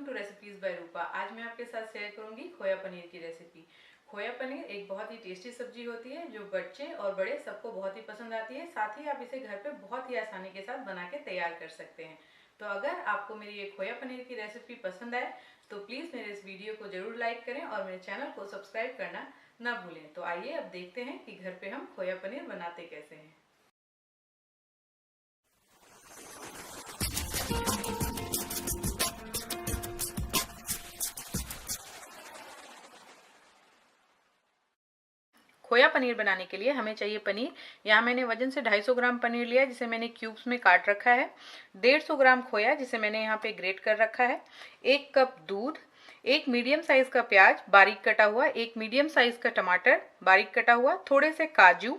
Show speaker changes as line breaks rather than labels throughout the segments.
Welcome to recipes bye रूपा। आज मैं आपके साथ शेयर करूंगी खोया पनीर की रेसिपी। खोया पनीर एक बहुत ही टेस्टी सब्जी होती है जो बच्चे और बड़े सबको बहुत ही पसंद आती है। साथ ही आप इसे घर पे बहुत ही आसानी के साथ बना के तैयार कर सकते हैं। तो अगर आपको मेरी ये खोया पनीर की रेसिपी पसंद आए तो प्लीज़ मेरे इस वीडियो को जरूर लाइक करें और मेरे चैनल को सब्सक्राइब करना ना भूलें। तो आइए अब देखते हैं कि घर पे हम खोया पनीर बनाते कैसे हैं। खोया पनीर बनाने के लिए हमें चाहिए पनीर। यहाँ मैंने वजन से 250 ग्राम पनीर लिया जिसे मैंने क्यूब्स में काट रखा है। 150 ग्राम खोया जिसे मैंने यहाँ पे ग्रेट कर रखा है। 1 कप दूध, एक मीडियम साइज का प्याज बारीक कटा हुआ, एक मीडियम साइज का टमाटर बारीक कटा हुआ, थोड़े से काजू,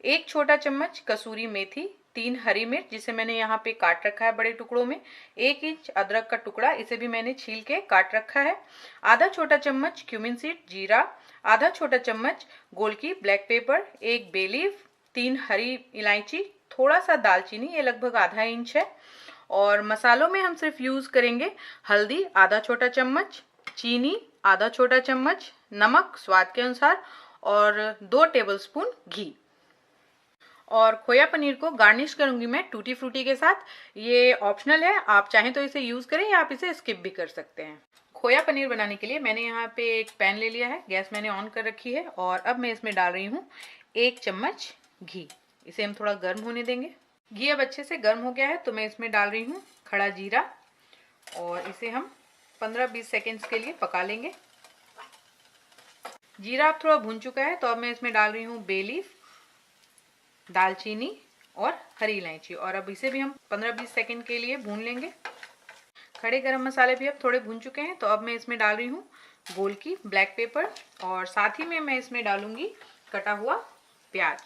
1 छोटा चम्मच कसूरी मेथी, 3 हरी मिर्च जिसे मैंने यहाँ पे काट रखा है बड़े टुकड़ों में, 1 इंच अदरक का टुकड़ा इसे भी मैंने छील के काट रखा है, आधा छोटा चम्मच क्यूमिन सीड जीरा, आधा छोटा चम्मच गोल की ब्लैक पेपर, 1 बे लीफ, 3 हरी इलायची, थोड़ा सा दालचीनी, ये लगभग आधा इंच है। और मसालों में हम सिर्फ यूज करेंगे हल्दी आधा छोटा चम्मच, चीनी आधा छोटा चम्मच, नमक स्वाद के अनुसार और 2 टेबलस्पून घी। और खोया पनीर को गार्निश करूंगी मैं टूटी फ्रूटी के साथ। ये ऑप्शनल है, आप चाहें तो इसे यूज करें या आप इसे स्किप भी कर सकते हैं। खोया पनीर बनाने के लिए मैंने यहाँ पे एक पैन ले लिया है, गैस मैंने ऑन कर रखी है और अब मैं इसमें डाल रही हूँ 1 चम्मच घी। इसे हम थोड़ा गर्म होने देंगे। घी अब अच्छे से गर्म हो गया है तो मैं इसमें डाल रही हूँ खड़ा जीरा और इसे हम 15-20 सेकेंड्स के लिए पका लेंगे। जीरा अब थोड़ा भून चुका है तो अब मैं इसमें डाल रही हूँ बे लीफ, दालचीनी और हरी इलायची और अब इसे भी हम 15-20 सेकेंड के लिए भून लेंगे। खड़े गरम मसाले भी अब थोड़े भून चुके हैं तो अब मैं इसमें डाल रही हूँ गोल की ब्लैक पेपर और साथ ही में मैं इसमें डालूंगी कटा हुआ प्याज।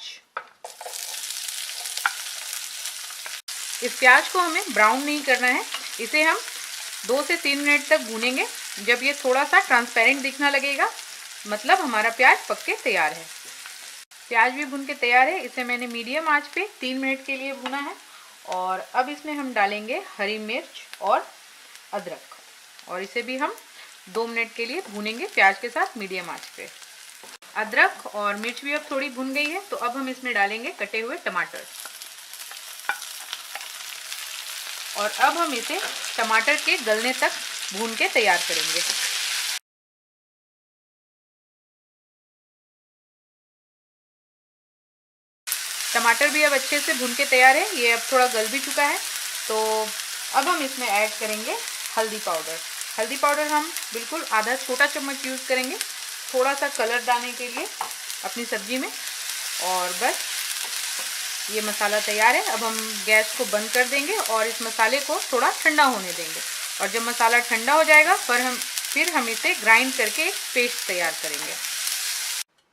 इस प्याज को हमें ब्राउन नहीं करना है, इसे हम 2 से 3 मिनट तक भूनेंगे। जब ये थोड़ा सा ट्रांसपेरेंट दिखना लगेगा मतलब हमारा प्याज पक के तैयार है। प्याज भी भून के तैयार है, इसे मैंने मीडियम आंच पे 3 मिनट के लिए भुना है। और अब इसमें हम डालेंगे हरी मिर्च और अदरक और इसे भी हम 2 मिनट के लिए भूनेंगे प्याज के साथ मीडियम आंच पे। अदरक और मिर्च भी अब थोड़ी भुन गई है तो अब हम इसमें डालेंगे कटे हुए टमाटर और अब हम इसे टमाटर के गलने तक भून के तैयार करेंगे। टमाटर भी अब अच्छे से भून के तैयार है, ये अब थोड़ा गल भी चुका है तो अब हम इसमें ऐड करेंगे हल्दी पाउडर। हल्दी पाउडर हम बिल्कुल आधा छोटा चम्मच यूज़ करेंगे थोड़ा सा कलर डालने के लिए अपनी सब्जी में। और बस ये मसाला तैयार है। अब हम गैस को बंद कर देंगे और इस मसाले को थोड़ा ठंडा होने देंगे और जब मसाला ठंडा हो जाएगा फिर हम इसे ग्राइंड करके एक पेस्ट तैयार करेंगे।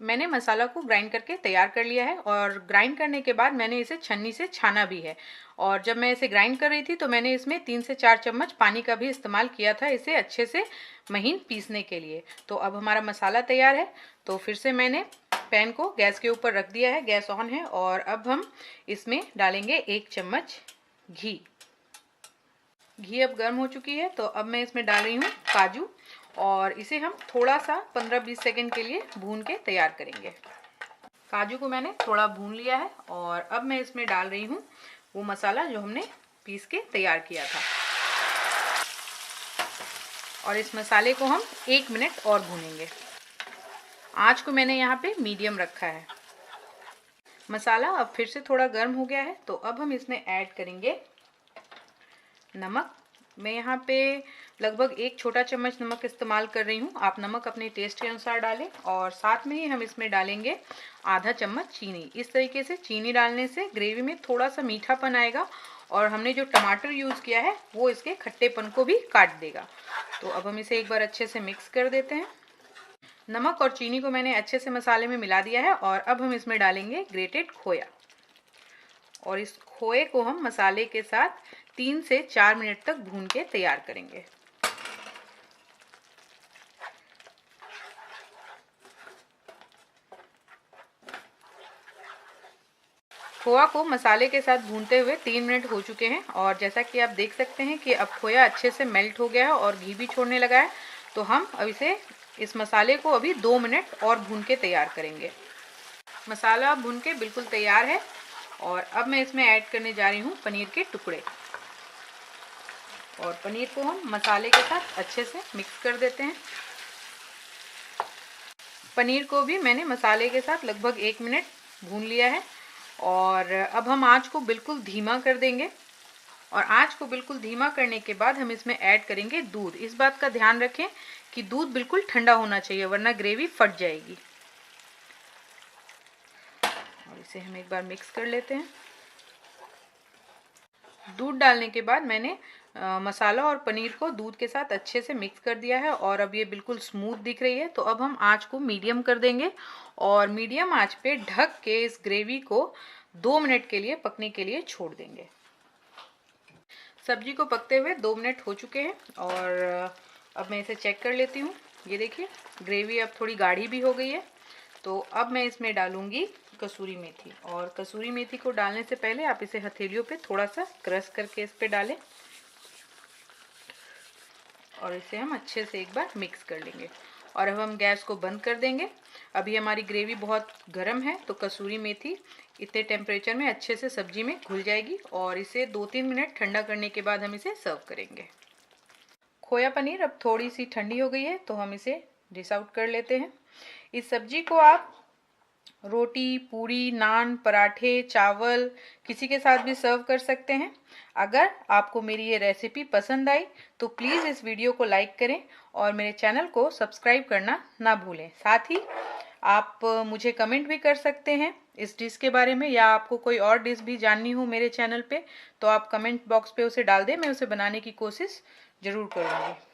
मैंने मसाला को ग्राइंड करके तैयार कर लिया है और ग्राइंड करने के बाद मैंने इसे छन्नी से छाना भी है। और जब मैं इसे ग्राइंड कर रही थी तो मैंने इसमें 3 से 4 चम्मच पानी का भी इस्तेमाल किया था इसे अच्छे से महीन पीसने के लिए। तो अब हमारा मसाला तैयार है तो फिर से मैंने पैन को गैस के ऊपर रख दिया है, गैस ऑन है और अब हम इसमें डालेंगे 1 चम्मच घी। घी अब गर्म हो चुकी है तो अब मैं इसमें डाल रही हूँ काजू और इसे हम थोड़ा सा 15-20 सेकेंड के लिए भून के तैयार करेंगे। काजू को मैंने थोड़ा भून लिया है और अब मैं इसमें डाल रही हूँ वो मसाला जो हमने पीस के तैयार किया था और इस मसाले को हम 1 मिनट और भूनेंगे। आंच को मैंने यहाँ पे मीडियम रखा है। मसाला अब फिर से थोड़ा गर्म हो गया है तो अब हम इसमें ऐड करेंगे नमक। मैं यहाँ पे लगभग 1 छोटा चम्मच नमक इस्तेमाल कर रही हूँ, आप नमक अपने टेस्ट के अनुसार डालें। और साथ में ही हम इसमें डालेंगे आधा चम्मच चीनी। इस तरीके से चीनी डालने से ग्रेवी में थोड़ा सा मीठापन आएगा और हमने जो टमाटर यूज़ किया है वो इसके खट्टेपन को भी काट देगा। तो अब हम इसे एक बार अच्छे से मिक्स कर देते हैं। नमक और चीनी को मैंने अच्छे से मसाले में मिला दिया है और अब हम इसमें डालेंगे ग्रेटेड खोया और इस खोए को हम मसाले के साथ 3 से 4 मिनट तक भून के तैयार करेंगे। खोया को मसाले के साथ भूनते हुए 3 मिनट हो चुके हैं और जैसा कि आप देख सकते हैं कि अब खोया अच्छे से मेल्ट हो गया है और घी भी छोड़ने लगा है। तो हम अब इस मसाले को अभी 2 मिनट और भून के तैयार करेंगे। मसाला भून के बिल्कुल तैयार है और अब मैं इसमें ऐड करने जा रही हूँ पनीर के टुकड़े और पनीर को हम मसाले के साथ अच्छे से मिक्स कर देते हैं। पनीर को भी मैंने मसाले के साथ लगभग 1 मिनट भून लिया है और अब हम आंच को बिल्कुल धीमा कर देंगे और आंच को बिल्कुल धीमा करने के बाद हम इसमें ऐड करेंगे दूध। इस बात का ध्यान रखें कि दूध बिल्कुल ठंडा होना चाहिए वरना ग्रेवी फट जाएगी। और इसे हम एक बार मिक्स कर लेते हैं। दूध डालने के बाद मैंने मसाला और पनीर को दूध के साथ अच्छे से मिक्स कर दिया है और अब ये बिल्कुल स्मूथ दिख रही है। तो अब हम आंच को मीडियम कर देंगे और मीडियम आंच पे ढक के इस ग्रेवी को 2 मिनट के लिए पकने के लिए छोड़ देंगे। सब्जी को पकते हुए 2 मिनट हो चुके हैं और अब मैं इसे चेक कर लेती हूँ। ये देखिए ग्रेवी अब थोड़ी गाढ़ी भी हो गई है। तो अब मैं इसमें डालूंगी कसूरी मेथी और कसूरी मेथी को डालने से पहले आप इसे हथेलियों पे थोड़ा सा क्रश करके इस पे डालें और इसे हम अच्छे से एक बार मिक्स कर लेंगे और अब हम गैस को बंद कर देंगे। अभी हमारी ग्रेवी बहुत गर्म है तो कसूरी मेथी इतने टेम्परेचर में अच्छे से सब्जी में घुल जाएगी और इसे 2-3 मिनट ठंडा करने के बाद हम इसे सर्व करेंगे। खोया पनीर अब थोड़ी सी ठंडी हो गई है तो हम इसे डिश आउट कर लेते हैं। इस सब्जी को आप रोटी, पूरी, नान, पराठे, चावल किसी के साथ भी सर्व कर सकते हैं। अगर आपको मेरी ये रेसिपी पसंद आई तो प्लीज़ इस वीडियो को लाइक करें और मेरे चैनल को सब्सक्राइब करना ना भूलें। साथ ही आप मुझे कमेंट भी कर सकते हैं इस डिश के बारे में या आपको कोई और डिश भी जाननी हो मेरे चैनल पे तो आप कमेंट बॉक्स पे उसे डाल दें, मैं उसे बनाने की कोशिश ज़रूर करूँगी।